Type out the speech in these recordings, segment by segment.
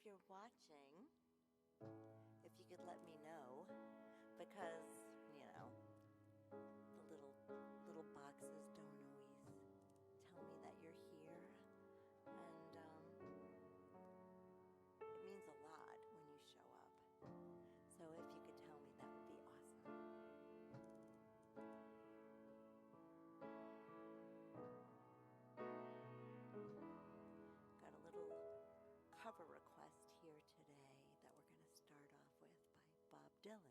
if you're watching, if you could let me know, because, you know, the little boxes don't always tell me that you're here, and it means a lot when you show up. So if you could tell me, that would be awesome. Got a little cover request here today that we're going to start off with by Bob Dylan.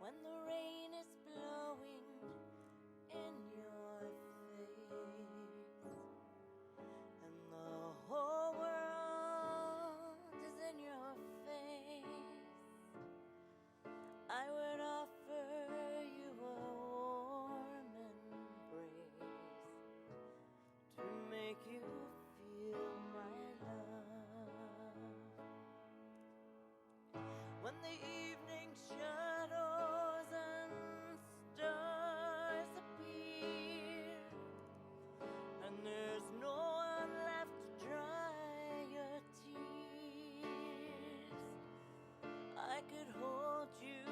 When the rain is blowing in your face and the whole world is in your face, I would offer you a warm embrace to make you feel my love. When the evening shadows and stars appear and there's no one left to dry your tears, I could hold you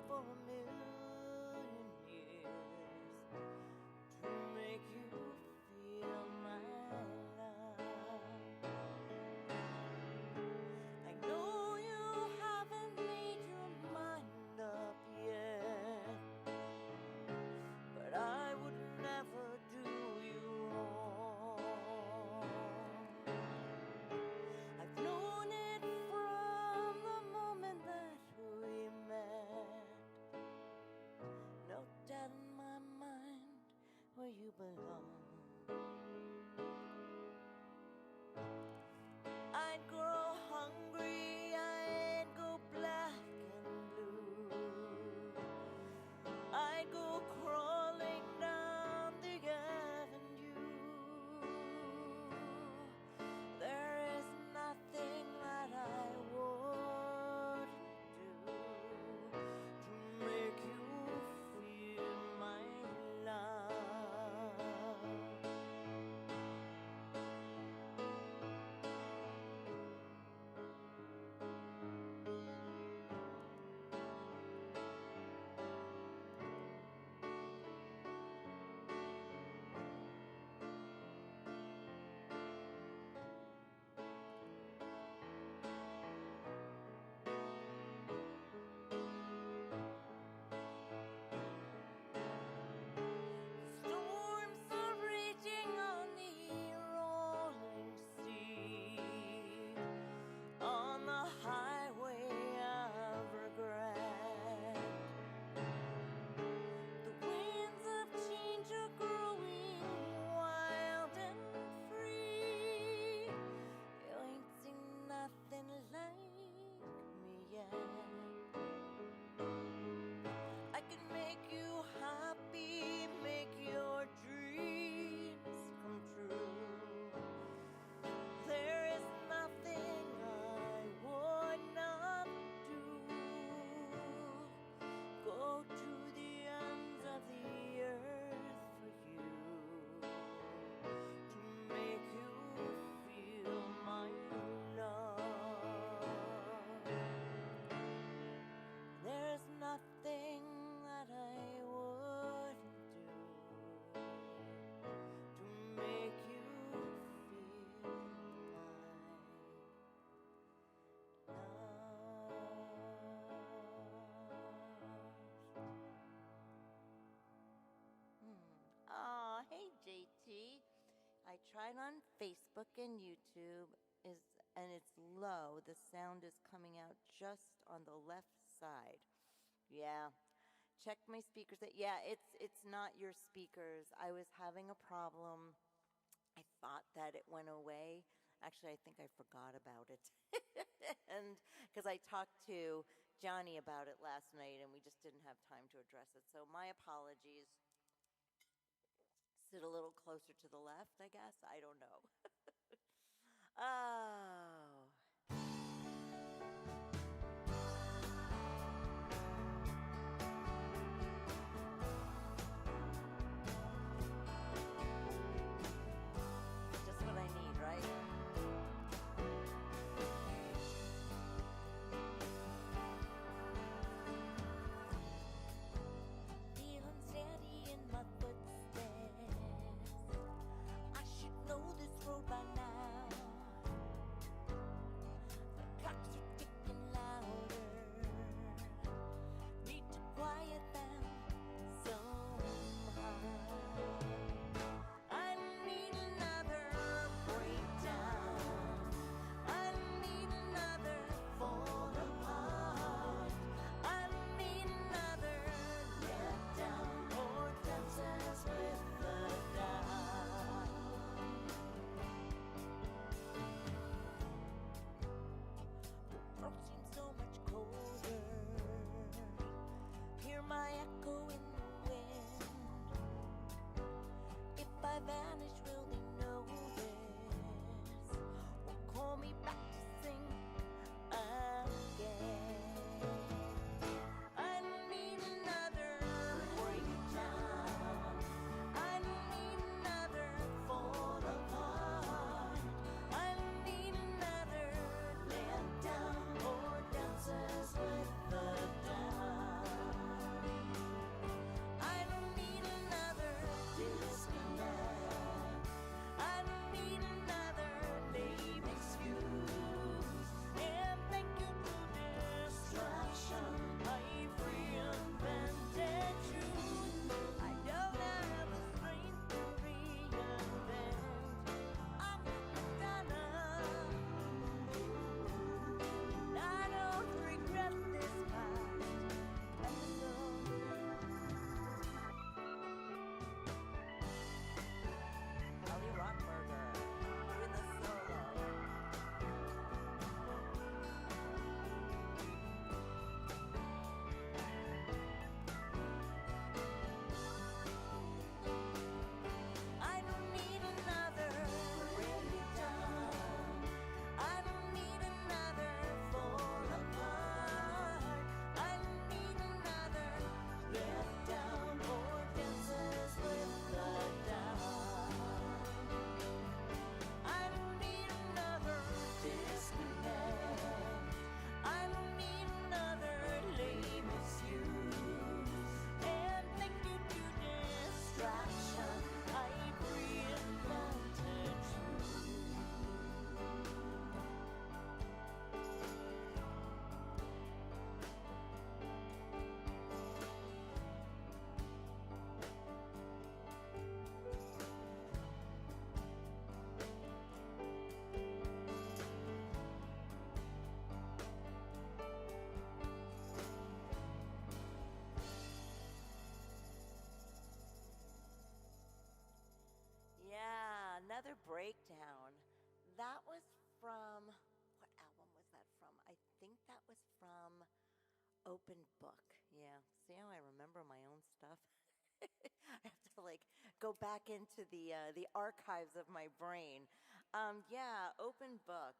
for a million years to make you feel my love. I know you haven't made your mind up yet, but I would never do you wrong. I've known it from the moment that we met. No doubt in my mind where you belong. I'd grow hungry, I'd go black and blue, I'd go crawling down the avenue. There is nothing that I wouldn't do to make you feel my love. Storms are raging on the rolling sea, on the highway of regret. The winds of change are growing wild and free. You ain't seen nothing like me yet. I can make you happy, make your dreams come true. There is nothing I would not do. Go to the ends of the earth for you to make you feel my love. There's nothing that I wouldn't do to make you feel my love. Oh, hey JT. I tried on Facebook and YouTube, and it's low. The sound is coming out just on the left side. Yeah. Check my speakers. Yeah, it's not your speakers. I was having a problem. I thought that it went away. Actually, I think I forgot about it. And because I talked to Johnny about it last night, and we just didn't have time to address it. So my apologies. Sit a little closer to the left, I guess. I don't know. Oh. breakdown, that was from, what album was that from? I think that was from Open Book. Yeah, see how I remember my own stuff? I have to like go back into the archives of my brain. Yeah, Open Book.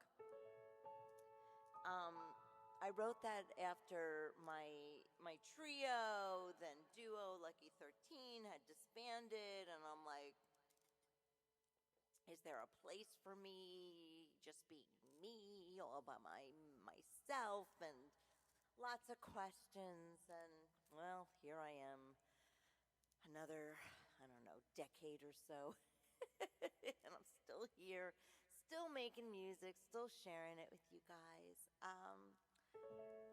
I wrote that after my trio, then duo Lucky 13 had disbanded, and I'm like, is there a place for me just being me all by myself, and lots of questions, and well, here I am, another, I don't know, decade or so, and I'm still here, still making music, still sharing it with you guys,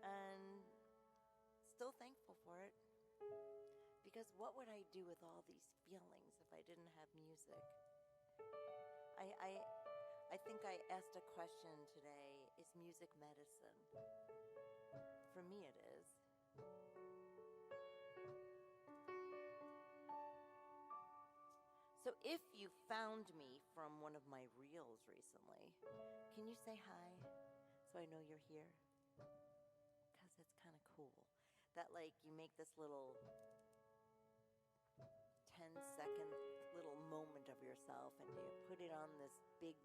and still thankful for it, because what would I do with all these feelings if I didn't have music? I think I asked a question today, is music medicine? For me it is. So if you found me from one of my reels recently, can you say hi so I know you're here? Because it's kind of cool that like you make this little 10-second little moment of yourself and you put it on this big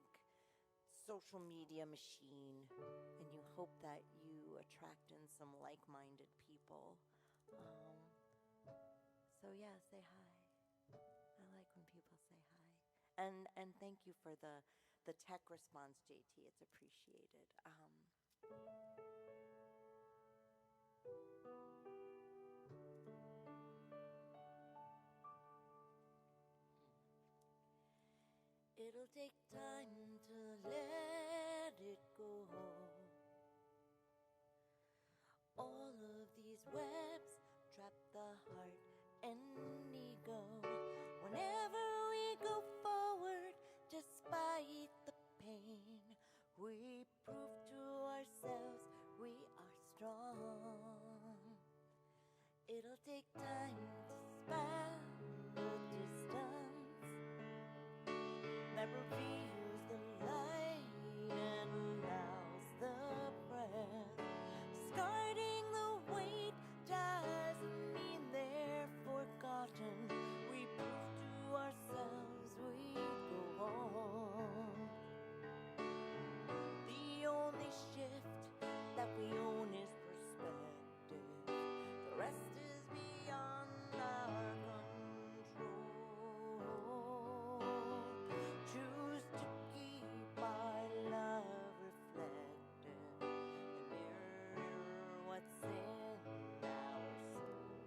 social media machine and you hope that you attract in some like-minded people. So yeah, say hi. I like when people say hi. And thank you for the tech response, JT. It's appreciated. It'll take time to let it go. All of these webs trap the heart and ego. Whenever we go forward, despite the pain, we prove to ourselves we are strong. It'll take time to span the distance that reveals the light and allows the breath. Discarding the weight doesn't mean they're forgotten. We prove to ourselves we go on. The only shift that we own is perspective. The rest is beyond our control. Choose to keep our love reflected and mirror what's in our soul.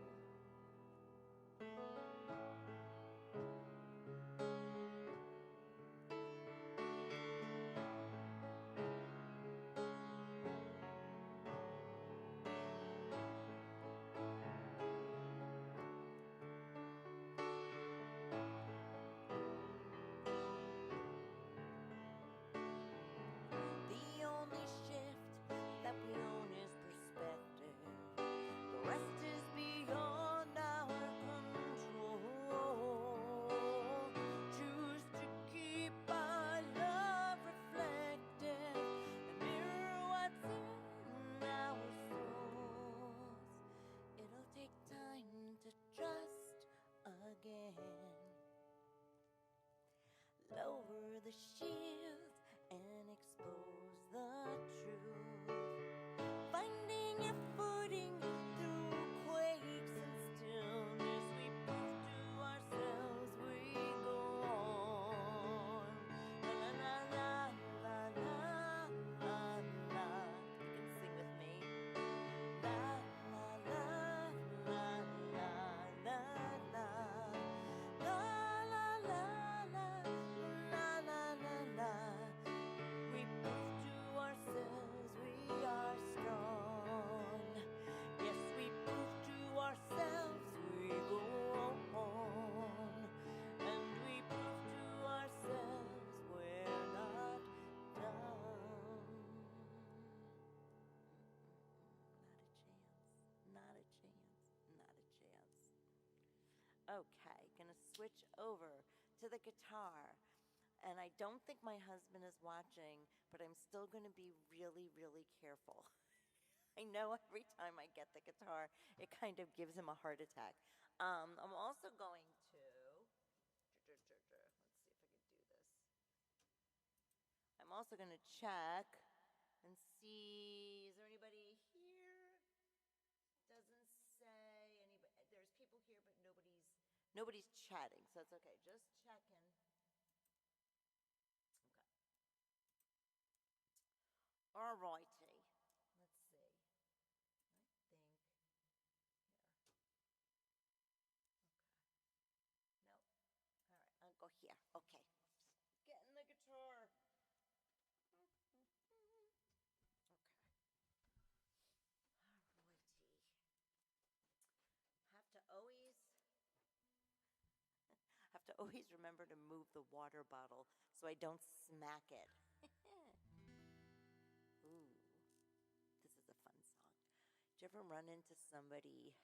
The only shift that we own is perspective. The rest is beyond our control. Choose to keep our love reflective and mirror what's in our souls. It'll take time to trust again. Lower the shields and expose the truth. Finding your footing through quakes and stillness, we prove to ourselves we go on. La la la la la la la. You can sing with me. La la la la la la la. La la la la la la la la. We prove to ourselves we are strong. Yes, we prove to ourselves we go on. And we prove to ourselves we're not done. Not a chance. Not a chance. Not a chance. Okay, gonna switch over to the guitar. And I don't think my husband is watching, but I'm still going to be really, really careful. I know every time I get the guitar, it kind of gives him a heart attack. I'm also going to, let's see if I can do this. I'm also going to check and see, is there anybody here? Doesn't say anybody. There's people here, but nobody's chatting, so it's okay. Just checking. Okay. All righty. Let's see. I think here. Okay. Nope. All right. I'll go here. Okay. Getting the guitar. Okay. All righty. Have to always remember to move the water bottle so I don't smack it. Ooh, this is a fun song. Did you ever run into somebody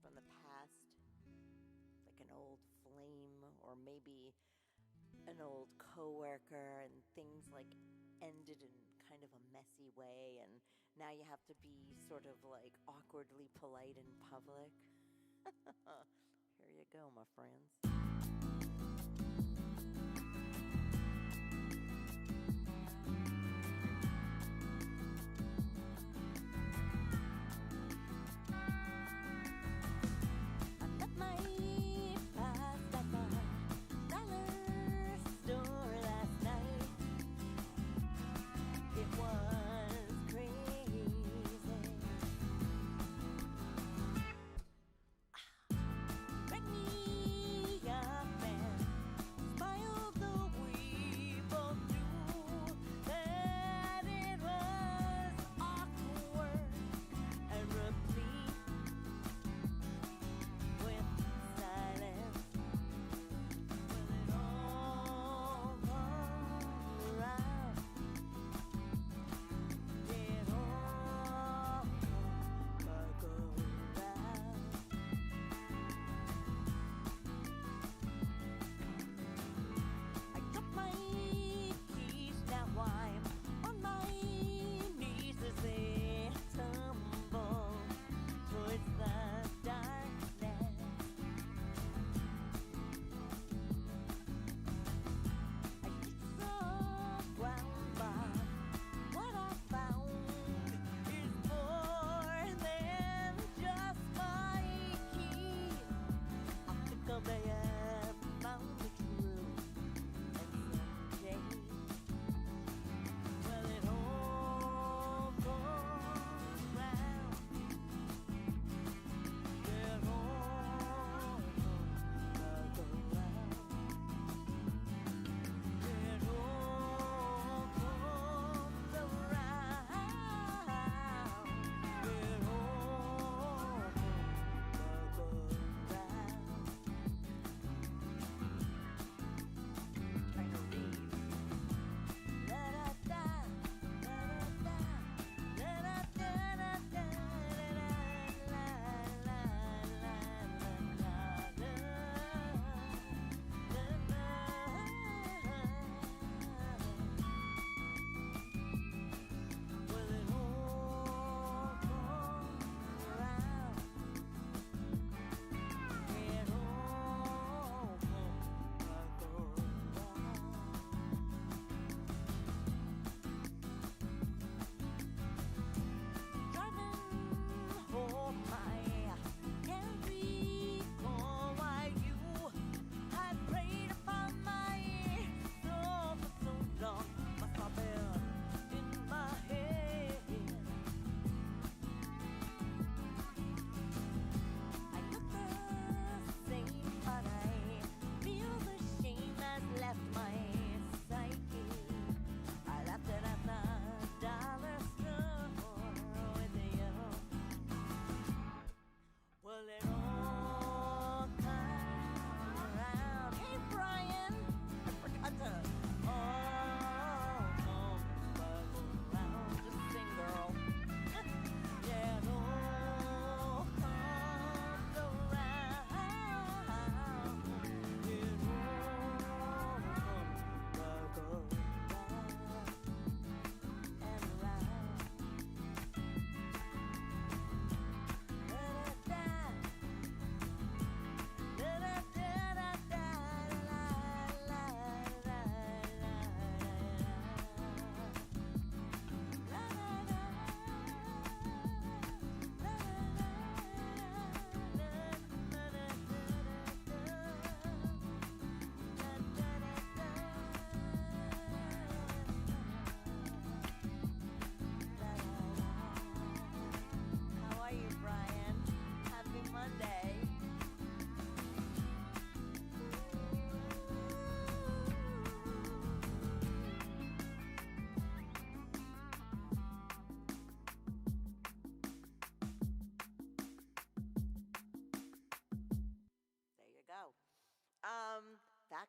from the past, like an old flame or maybe an old coworker, and things like ended in kind of a messy way, and now you have to be sort of like awkwardly polite in public? Here you go, my friends. Smiled the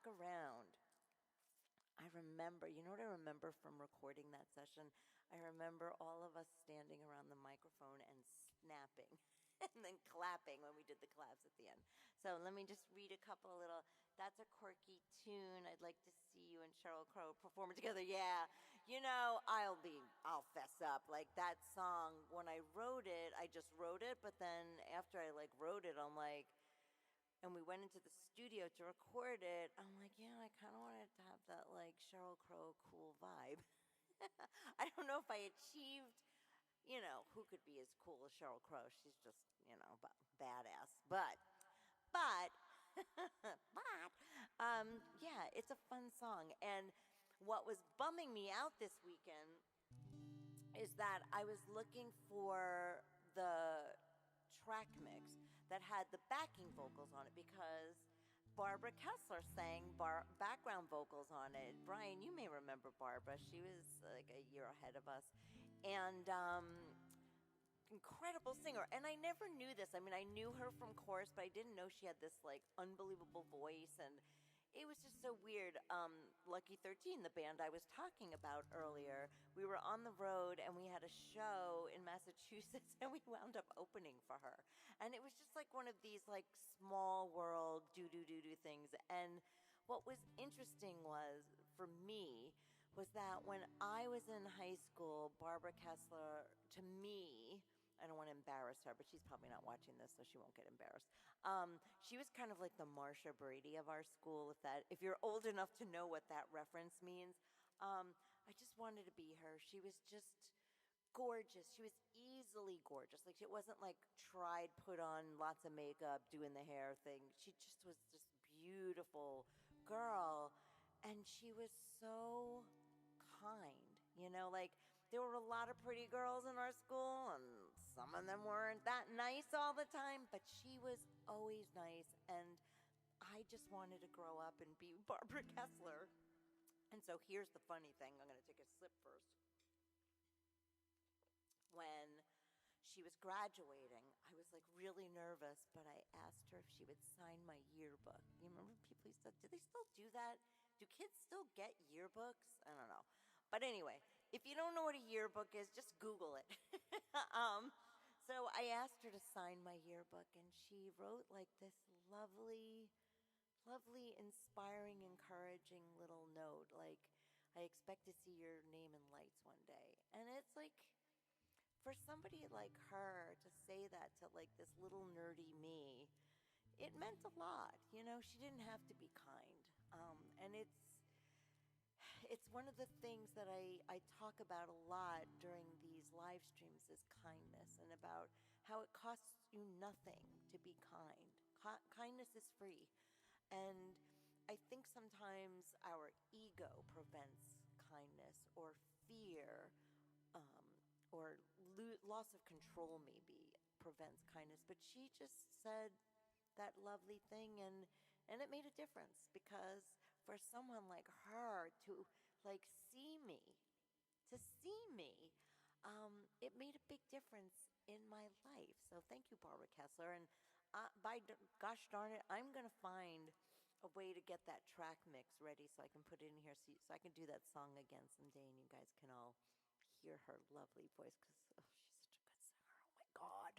around, I remember, you know what I remember from recording that session? I remember all of us standing around the microphone and snapping and then clapping when we did the claps at the end. So let me just read a couple of little, that's a quirky tune. I'd like to see you and Sheryl Crow perform it together. Yeah, you know, I'll fess up. Like that song, when I wrote it, I just wrote it, but then after I like wrote it, I'm like, and we went into the studio to record it, I'm like, yeah, I kind of wanted to have that like Sheryl Crow cool vibe. I don't know if I achieved, you know, who could be as cool as Sheryl Crow? She's just, you know, badass. But, yeah, it's a fun song. And what was bumming me out this weekend is that I was looking for the track mix that had the backing vocals on it because Barbara Kessler sang background vocals on it. Brian, you may remember Barbara. She was like a year ahead of us. And incredible singer. And I never knew this. I mean, I knew her from chorus, but I didn't know she had this like unbelievable voice. And it was just so weird. Lucky 13, the band I was talking about earlier, we were on the road and we had a show in Massachusetts and we wound up opening for her. And it was just like one of these like small world do things. And what was interesting was, for me, was that when I was in high school, Barbara Kessler, to me, I don't want to embarrass her, but she's probably not watching this, so she won't get embarrassed. She was kind of like the Marsha Brady of our school, if you're old enough to know what that reference means. I just wanted to be her. She was just gorgeous. She was easily gorgeous. Like, it wasn't like tried, put on lots of makeup, doing the hair thing. She just was this beautiful girl, and she was so kind, you know, like there were a lot of pretty girls in our school and some of them weren't that nice all the time, but she was always nice, and I just wanted to grow up and be Barbara Kessler. And so here's the funny thing. I'm going to take a sip first. When she was graduating, I was like really nervous, but I asked her if she would sign my yearbook. You remember people used to, do they still do that? Do kids still get yearbooks? I don't know. But anyway, if you don't know what a yearbook is, just Google it. So I asked her to sign my yearbook, and she wrote like this lovely, inspiring, encouraging little note, like, I expect to see your name in lights one day. And it's like, for somebody like her to say that to like this little nerdy me, it meant a lot. You know, she didn't have to be kind. And it's one of the things that I talk about a lot during these live streams is kindness, and about how it costs you nothing to be kind. Kindness is free. And I think sometimes our ego prevents kindness, or fear, or loss of control maybe prevents kindness. But she just said that lovely thing, and it made a difference, because for someone like her to like see me, it made a big difference in my life. So thank you, Barbara Kessler. And gosh darn it, I'm going to find a way to get that track mix ready so I can put it in here, so I can do that song again someday, and you guys can all hear her lovely voice, because she's such a good singer. Oh my God.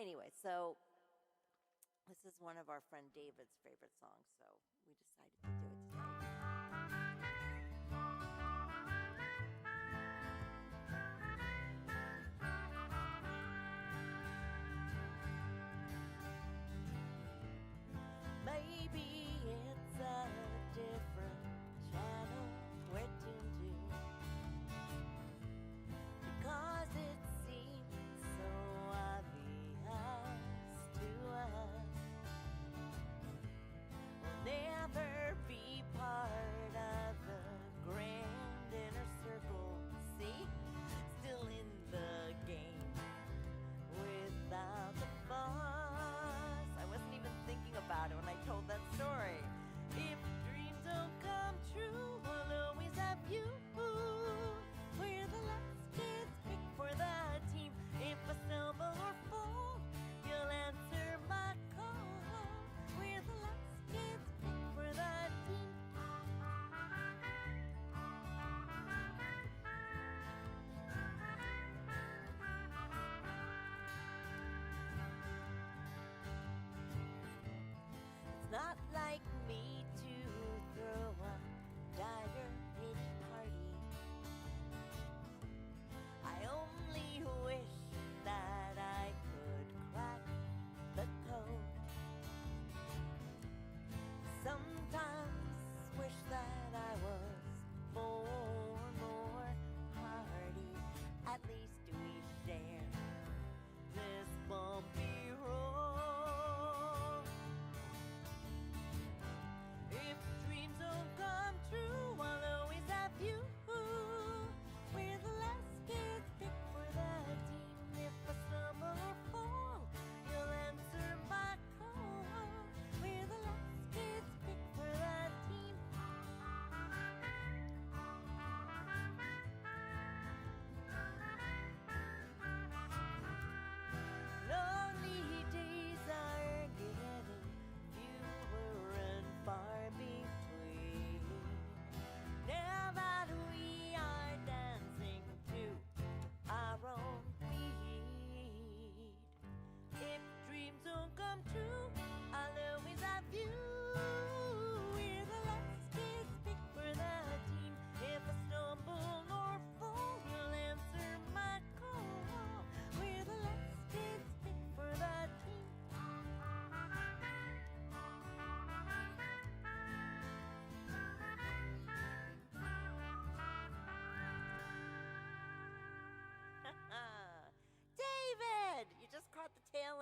Anyway, so this is one of our friend David's favorite songs, so we decided to do it today. Maybe it's a different channel we're tuned to, because it seems so obvious to us. We'll never be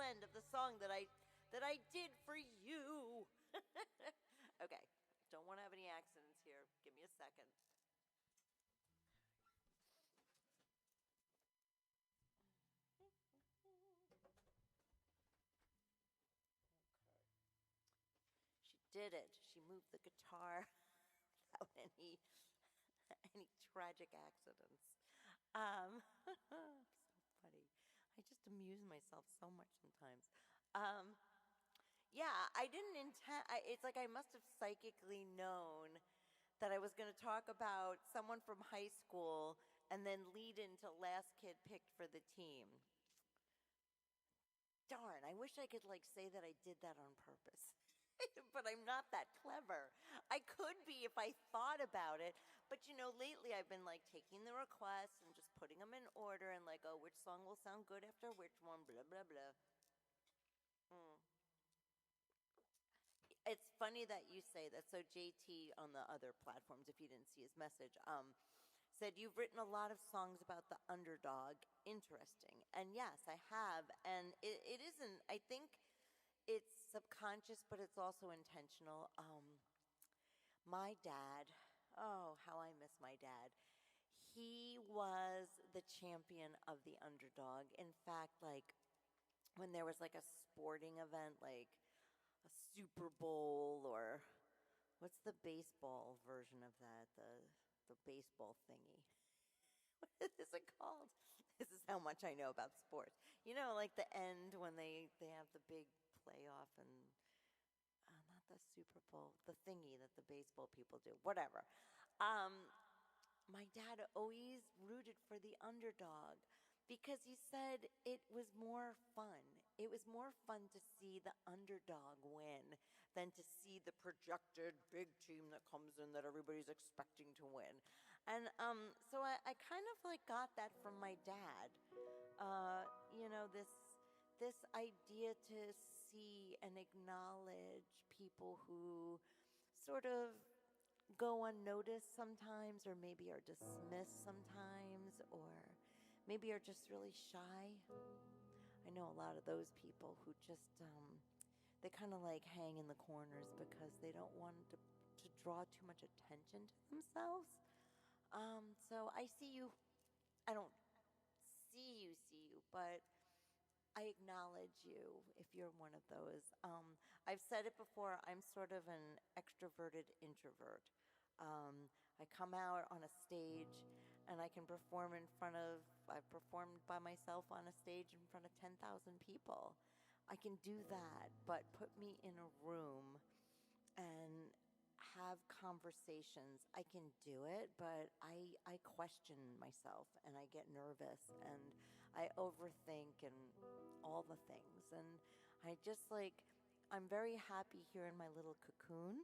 end of the song that I did for you. Okay, don't want to have any accidents here. Give me a second. Okay. She did it. She moved the guitar without any tragic accidents. So funny. I just amuse myself so much sometimes. Yeah, I didn't intend. It's like I must have psychically known that I was going to talk about someone from high school and then lead into last kid picked for the team. Darn, I wish I could like say that I did that on purpose. But I'm not that clever. I could be if I thought about it. But you know, lately I've been like taking the requests and just putting them in order and like, oh, which song will sound good after which one, blah, blah, blah. It's funny that you say that. So JT on the other platforms, if you didn't see his message, said you've written a lot of songs about the underdog. Interesting. And yes, I have. And it isn't, I think it's subconscious, but it's also intentional. My dad, oh, how I miss my dad. He was the champion of the underdog. In fact, like when there was like a sporting event, like a Super Bowl, or what's the baseball version of that? The baseball thingy. What is it called? This is how much I know about sports. You know, like the end when they have the big playoff and not the Super Bowl, the thingy that the baseball people do. Whatever. My dad always rooted for the underdog because he said it was more fun. It was more fun to see the underdog win than to see the projected big team that comes in that everybody's expecting to win. And so I kind of like got that from my dad. You know, this idea to see and acknowledge people who sort of go unnoticed sometimes, or maybe are dismissed sometimes, or maybe are just really shy. I know a lot of those people who just they kind of like hang in the corners because they don't want to draw too much attention to themselves. So I see you. I don't see you, but I acknowledge you if you're one of those. I've said it before, I'm sort of an extroverted introvert. I come out on a stage and I can perform I've performed by myself on a stage in front of 10,000 people. I can do that, but put me in a room and have conversations. I can do it, but I question myself and I get nervous and I overthink and all the things. And I just like, I'm very happy here in my little cocoon,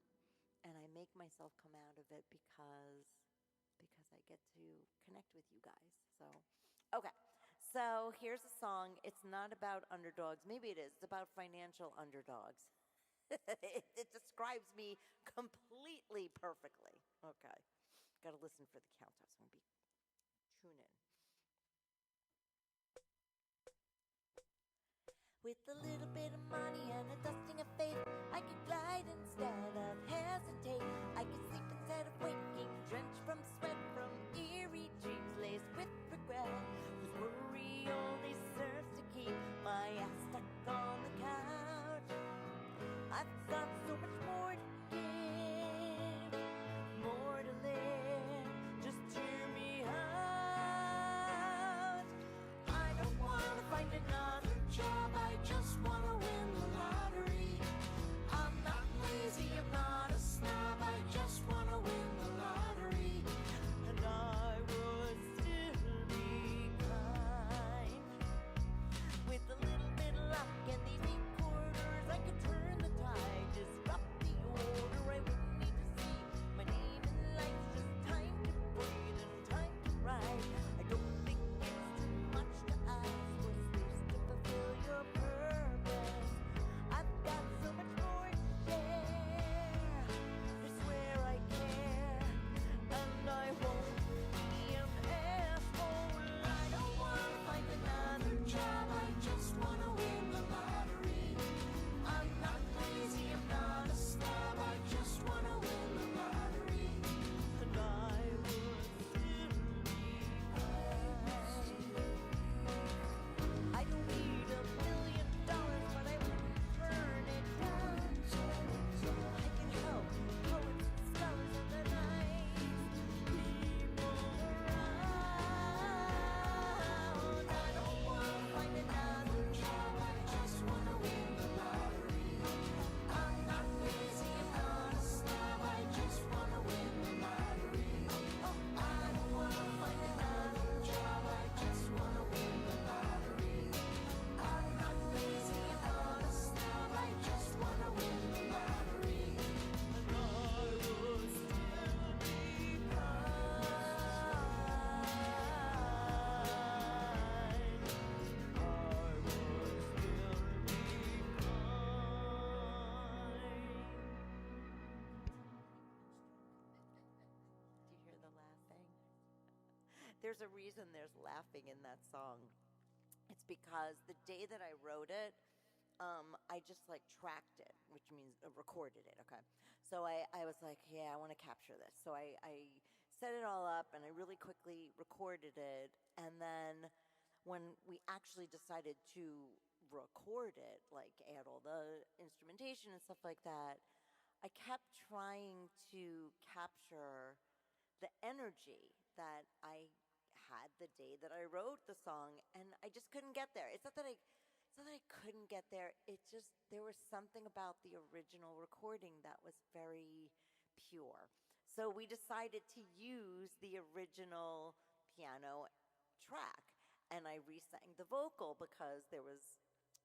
and I make myself come out of it because I get to connect with you guys. So, okay. So here's a song. It's not about underdogs. Maybe it is. It's about financial underdogs. It describes me completely perfectly. Okay. Got to listen for the countdown. So I'm going to tune in. With a little bit of money and a dusting of faith, I could glide instead of hesitate. I could sleep instead of waking, drenched from sweat, from eerie dreams laced with regret. 'Cause worry only serves to keep my ass stuck on the couch. I've got so much more to give, more to live. Just hear me out. I don't want to find another job, I just want to win the lottery. I'm not lazy, I'm not a snob, I just want to win the lottery. there's a reason there's laughing in that song. It's because the day that I wrote it, I just like tracked it, which means recorded it. Okay. So I was like, yeah, I want to capture this. So I set it all up and I really quickly recorded it. And then when we actually decided to record it, like add all the instrumentation and stuff like that, I kept trying to capture the energy that I had the day that I wrote the song, and I just couldn't get there. It's not that I couldn't get there. It just, there was something about the original recording that was very pure. So we decided to use the original piano track, and I re-sang the vocal because there was,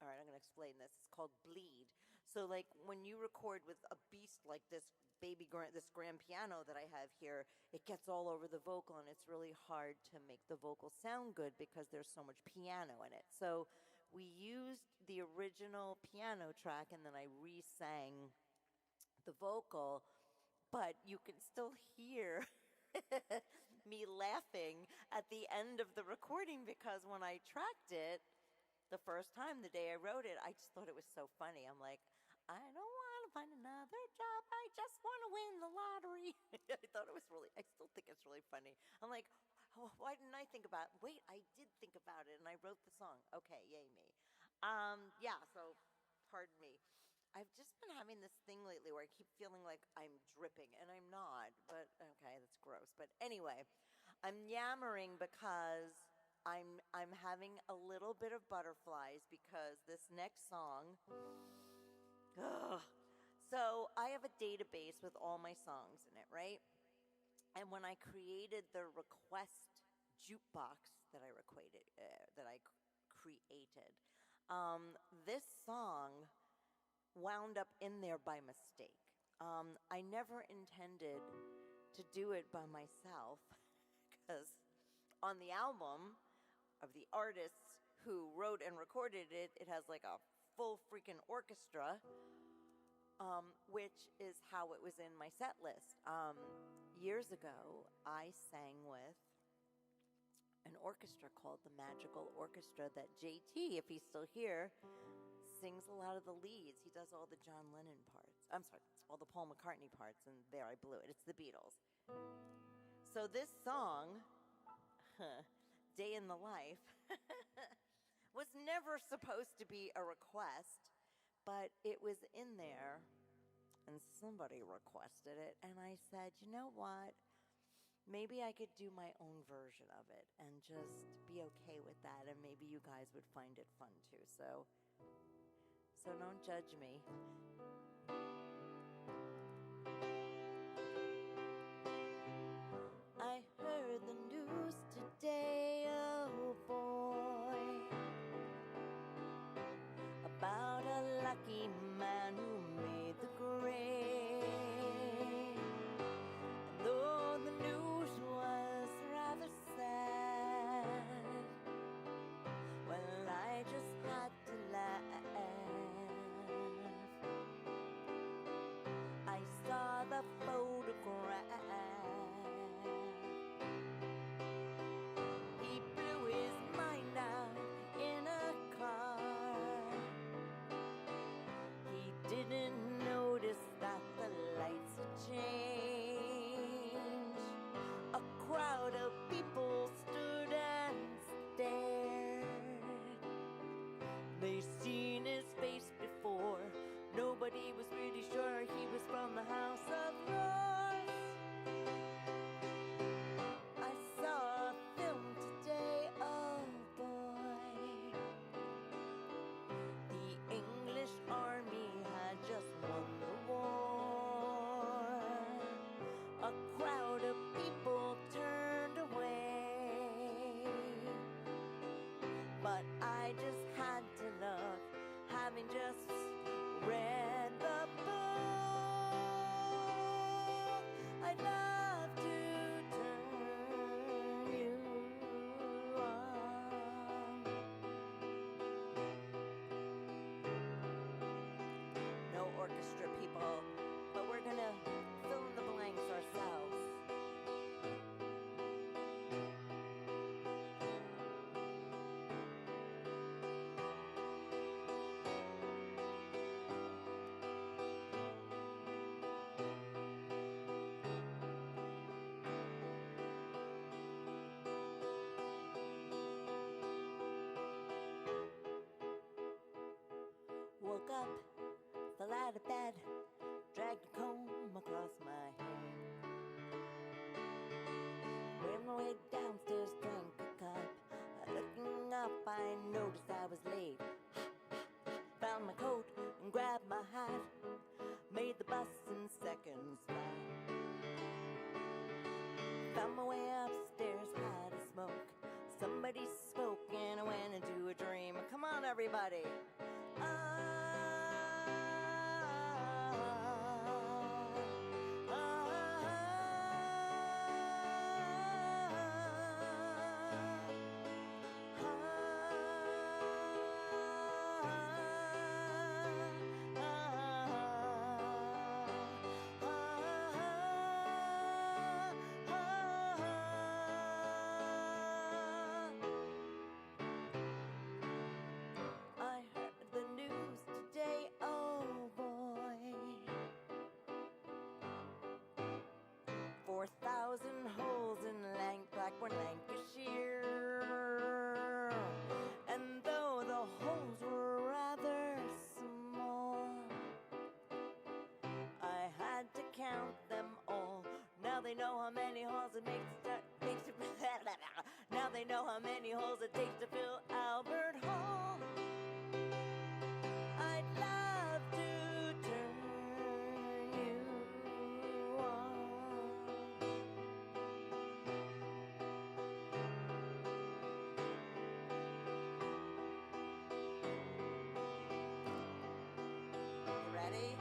all right, I'm going to explain this. It's called bleed. So like when you record with a beast like this this grand piano that I have here, it gets all over the vocal and it's really hard to make the vocal sound good because there's so much piano in it. So we used the original piano track and then I re-sang the vocal, but you can still hear me laughing at the end of the recording because when I tracked it the first time, the day I wrote it, I just thought it was so funny. I'm like, I don't want to find another job. I just want to win the lottery. I thought it was really, I still think it's really funny. I'm like, oh, why didn't I think about it? Wait, I did think about it and I wrote the song. Okay, yay me. Yeah, so pardon me. I've just been having this thing lately where I keep feeling like I'm dripping, and I'm not, but okay, that's gross. But anyway, I'm yammering because I'm having a little bit of butterflies because this next song, ugh. So I have a database with all my songs in it, right? And when I created the request jukebox that I created, this song wound up in there by mistake. I never intended to do it by myself because on the album of the artists who wrote and recorded it, it has like a full freaking orchestra, which is how it was in my set list. Years ago, I sang with an orchestra called the Magical Orchestra that JT, if he's still here, sings a lot of the leads. He does all the John Lennon parts. I'm sorry, all the Paul McCartney parts, and there I blew it. It's the Beatles. So this song, Day in the Life, was never supposed to be a request, but it was in there, and somebody requested it, and I said, you know what? Maybe I could do my own version of it and just be okay with that, and maybe you guys would find it fun too. So don't judge me. I heard the news today, oh boy, about a lucky man who made the grade. And though the news was rather sad, well, I just had to laugh. I saw the photograph. He blew his mind out in a car. He didn't notice that the lights had changed. A crowd of people stood and stared. They seen his face before. Nobody was really sure he was from the House of Ross. I saw a film today, oh boy. The English army had just won the war. A crowd of people turned away, but I just had to look, having just read the book. I'd love to turn you on. No orchestra, people, but we're gonna fill in the blanks ourselves. up, fell out of bed, dragged a comb across my head. Went my way downstairs, drank a cup. Looking up, I noticed I was late. Found my coat and grabbed my hat. Made the bus in seconds flat. Found my way upstairs, had a smoke. Somebody spoke and I went into a dream. Come on, everybody. I heard the news today, oh boy. 4,000 holes in Blackburn, Lancashire. And though the holes were rather small, I had to count them all. Now they know how many holes it takes to now they know how many holes it takes to fill Albert Hall. I'd love to turn you on. You ready?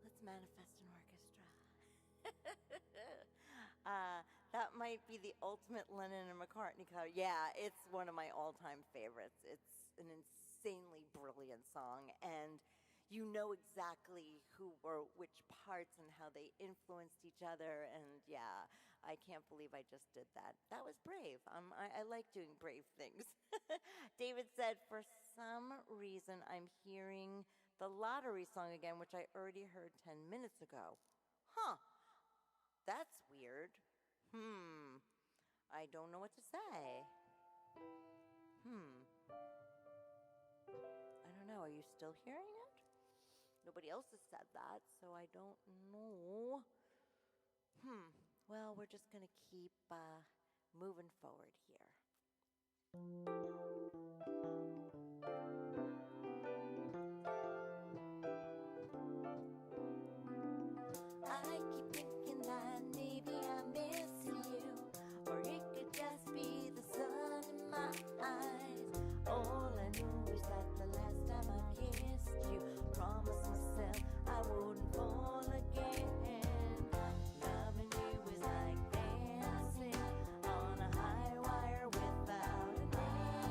Let's manifest an orchestra. That might be the ultimate Lennon and McCartney cover. Yeah, it's one of my all-time favorites. It's an insanely brilliant song, and you know exactly who or which parts and how they influenced each other. And yeah, I can't believe I just did that. That was brave. I like doing brave things. David said, for some reason, I'm hearing the lottery song again, which I already heard 10 minutes ago. Huh. That's weird. I don't know what to say. I don't know. Are you still hearing it? Nobody else has said that, so I don't know. Well, we're just going to keep moving forward here. I keep thinking that maybe I'm missing you, or it could just be the sun in my eyes. All I know is that the last time I kissed you, promised myself I wouldn't fall again. Loving you is like dancing on a high wire without a net.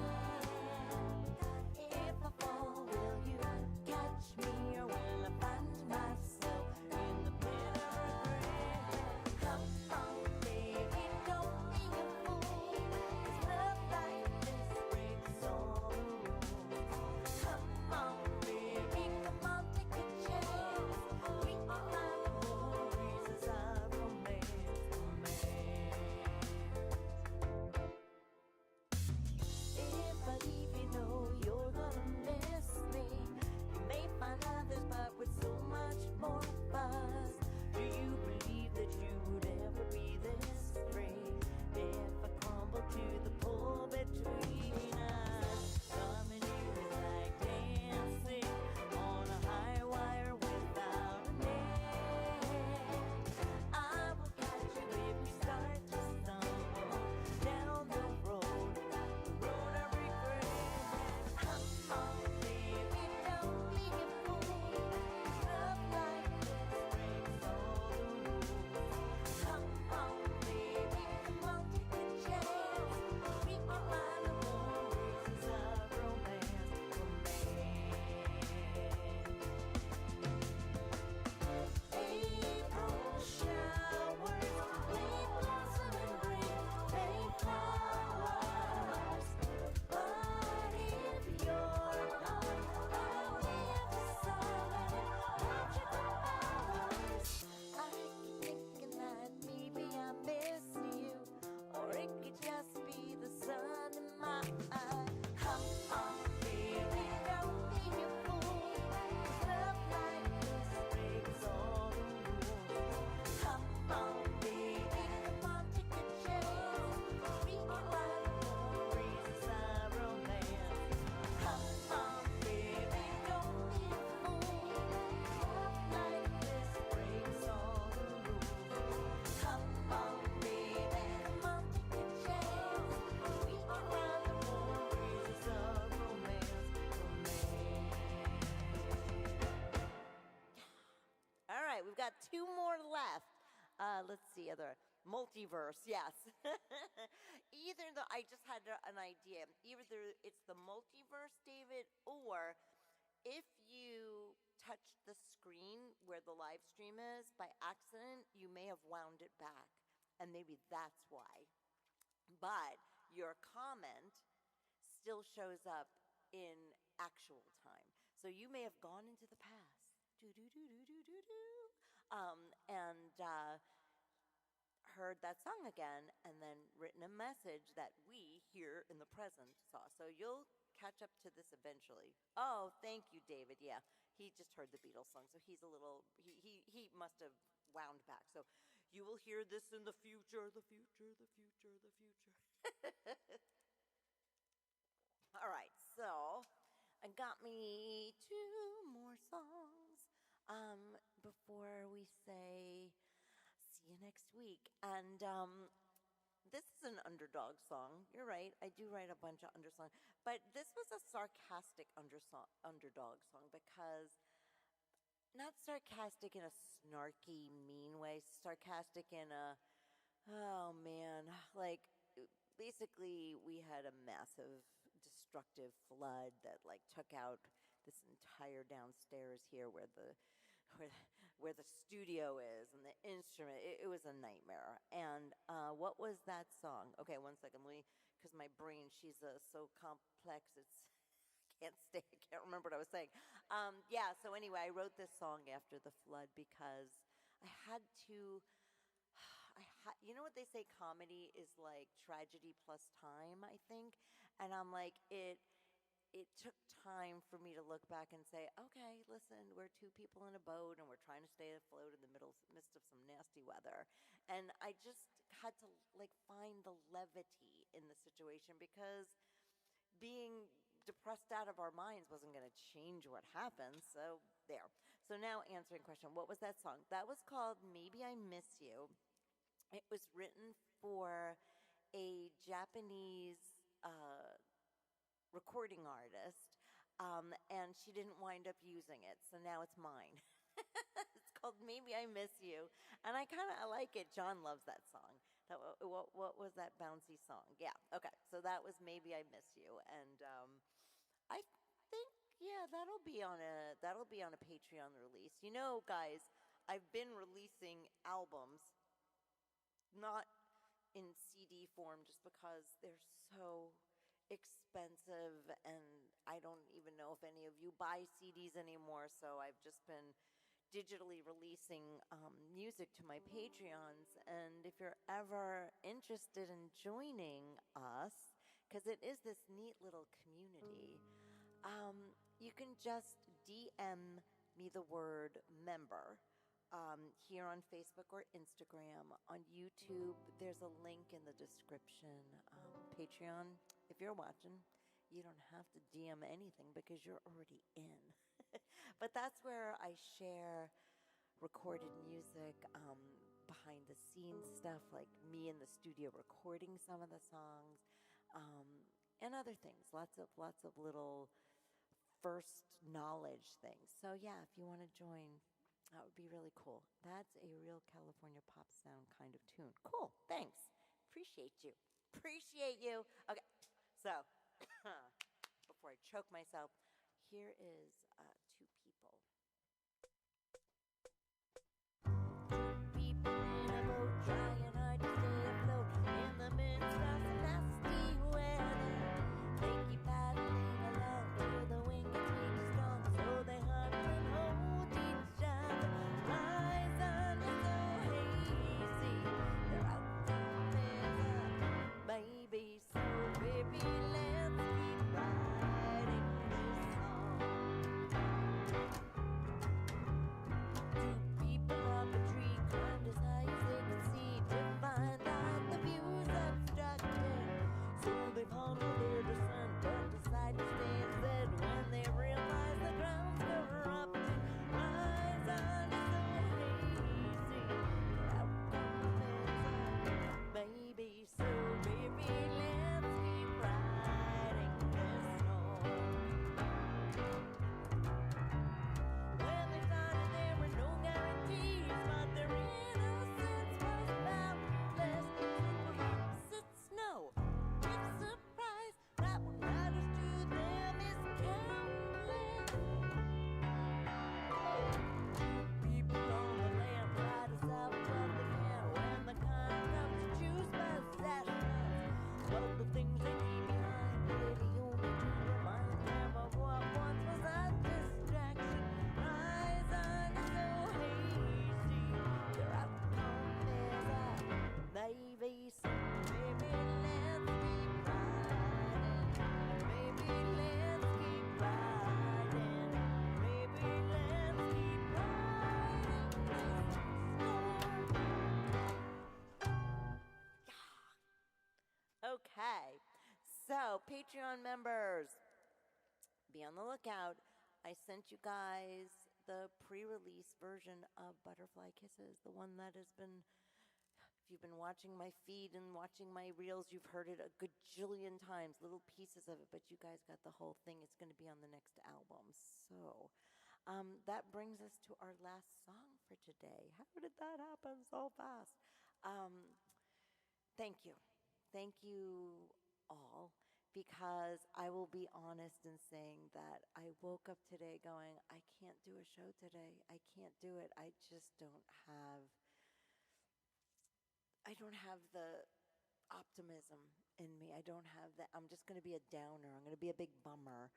got 2 more left. Let's see, other multiverse, yes. I just had an idea. Either it's the multiverse, David, or if you touched the screen where the live stream is by accident, you may have wound it back. And maybe that's why. But your comment still shows up in actual time. So you may have gone into the past. And heard that song again and then written a message that we here in the present saw. So you'll catch up to this eventually. Oh, thank you, David. Yeah, he just heard the Beatles song, so he's a little, he must have wound back. So you will hear this in the future, the future, the future, the future. All right, so I got me 2 more songs before we say see you next week. And this is an underdog song. You're right, I do write a bunch of undersong, but this was a sarcastic underdog song because not sarcastic in a snarky, mean way, sarcastic in a, oh man, like basically we had a massive destructive flood that like took out this entire downstairs here where the studio is and the instrument. It was a nightmare. And what was that song? Okay, one second, because my brain, she's so complex, I can't remember what I was saying. Yeah, so anyway, I wrote this song after the flood because I had to, you know what they say, comedy is like tragedy plus time, I think. And I'm like, it took time for me to look back and say, okay, listen, we're 2 people in a boat and we're trying to stay afloat in the midst of some nasty weather. And I just had to like find the levity in the situation because being depressed out of our minds wasn't going to change what happened. So there. So now answering question, what was that song? That was called Maybe I Miss You. It was written for a Japanese recording artist, and she didn't wind up using it, so now it's mine. It's called Maybe I Miss You, and I like it. John loves that song. What was that bouncy song? Yeah, okay, so that was Maybe I Miss You, and I think, yeah, that'll be on a Patreon release. You know, guys, I've been releasing albums, not in CD form, just because they're so expensive, and I don't even know if any of you buy CDs anymore, so I've just been digitally releasing music to my Patreons. And if you're ever interested in joining us, because it is this neat little community, you can just DM me the word member here on Facebook or Instagram. On YouTube, there's a link in the description. Patreon, if you're watching, you don't have to DM anything because you're already in. But that's where I share recorded music, behind the scenes stuff, like me in the studio recording some of the songs, and other things. Lots of little first knowledge things. So yeah, if you want to join, that would be really cool. That's a real California pop sound kind of tune. Cool, thanks. Appreciate you. Okay, so before I choke myself, here is 2 people. People in a boat trying hard to stay afloat in the midst of some nasty weather. They keep paddling along till the wind gets really strong, so they hunt and hold each other. Horizon is so hazy, they're out there, baby, so baby, let's keep writing this song. Patreon members, be on the lookout. I sent you guys the pre-release version of Butterfly Kisses, the one that has been, if you've been watching my feed and watching my reels, you've heard it a gajillion times, little pieces of it, but you guys got the whole thing. It's going to be on the next album. So that brings us to our last song for today. How did that happen so fast? Thank you. Thank you all, because I will be honest in saying that I woke up today going, I can't do a show today. I can't do it. I just don't have the optimism in me. I don't have that. I'm just going to be a downer. I'm going to be a big bummer.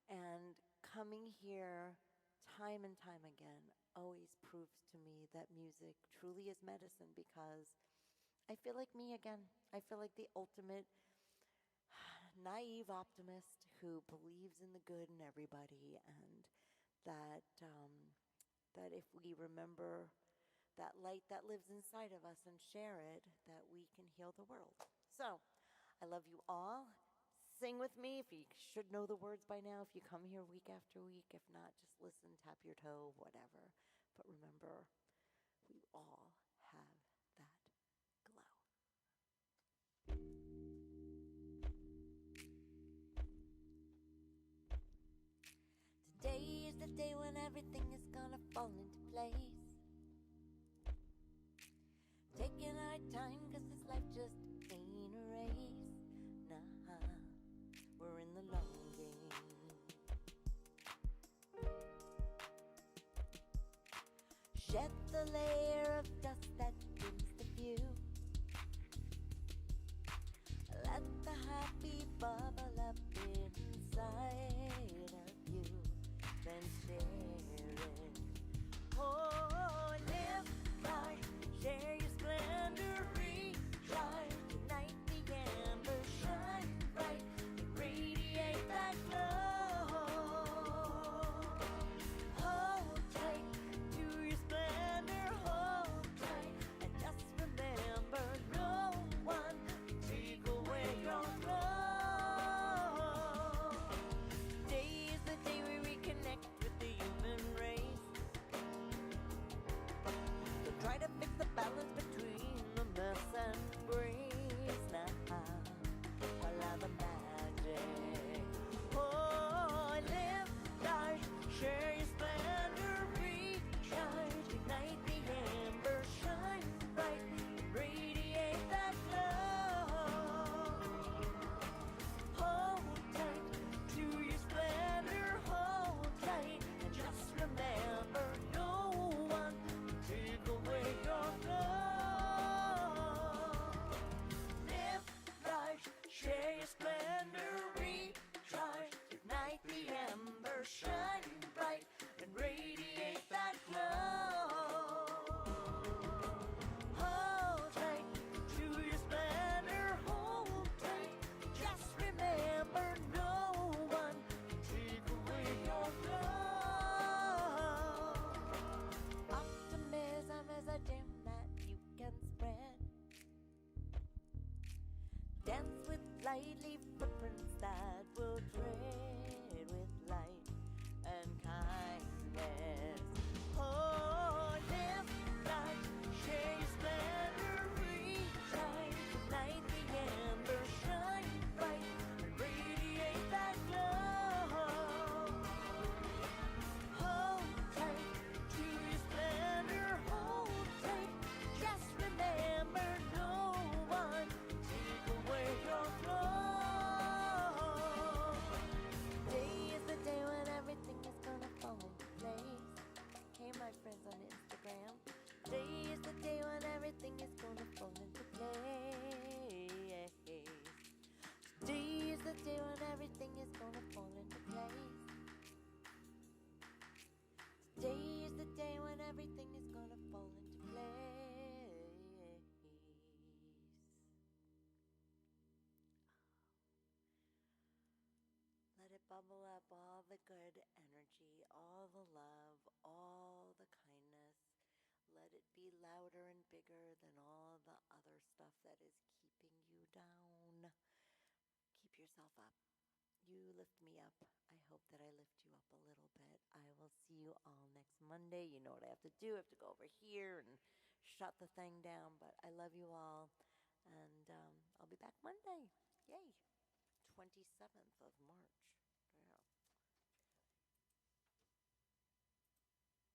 And coming here time and time again always proves to me that music truly is medicine, because I feel like me again. I feel like the ultimate naive optimist who believes in the good in everybody, and that that if we remember that light that lives inside of us and share it, that we can heal the world. So, I love you all. Sing with me. If you should know the words by now, if you come here week after week. If not, just listen, tap your toe, whatever. But remember, we all have that glow. Today is the day when everything is gonna fall into place. Taking our time, cause this life just ain't a race. Nah, we're in the long game. Shed the layer of dust that dims the view. Let the happy bubble up inside of you. Then share it. Oh, live life, share your splendor, recharge, ignite the amber, shine bright, and radiate that glow. Hold tight to your splendor, hold tight, and just remember, no one can take away your glow. Today is the day we reconnect with the human race. So try to fix the balance between the mess and grace now. Allow the magic. Oh, live life, share your splendor, recharge, ignite the amber, shine bright, radiate that glow. Hold tight to your splendor, hold tight, and just remember, no one can take away your glow. Live life, share your splendor, recharge, ignite the ember, shine bright, and radiate that glow. Hold tight to your splendor, hold tight, just remember, no one can take away your glow. Optimism is a gem that you can spread. Dance with lightly footprints that will tread with light and kindness. Oh, live life, share your splendor, recharge, ignite the amber, shine bright, and radiate that glow. Hold tight to your splendor, hold tight, just remember, no one can take away your glow. Today is the day when everything is gonna fall into place. Hey, my friends on Instagram. Today is the day when everything is gonna fall into place. Today is the day when everything is gonna fall into place. Today is the day when everything is gonna fall into place. Let it bubble up, all the good energy, all the love, all the kindness. Let it be louder and bigger than all the other stuff that is keeping you down. Keep yourself yourself up. You lift me up. I hope that I lift you up a little bit. I will see you all next Monday. You know what I have to do. I have to go over here and shut the thing down. But I love you all. And I'll be back Monday. Yay. 27th of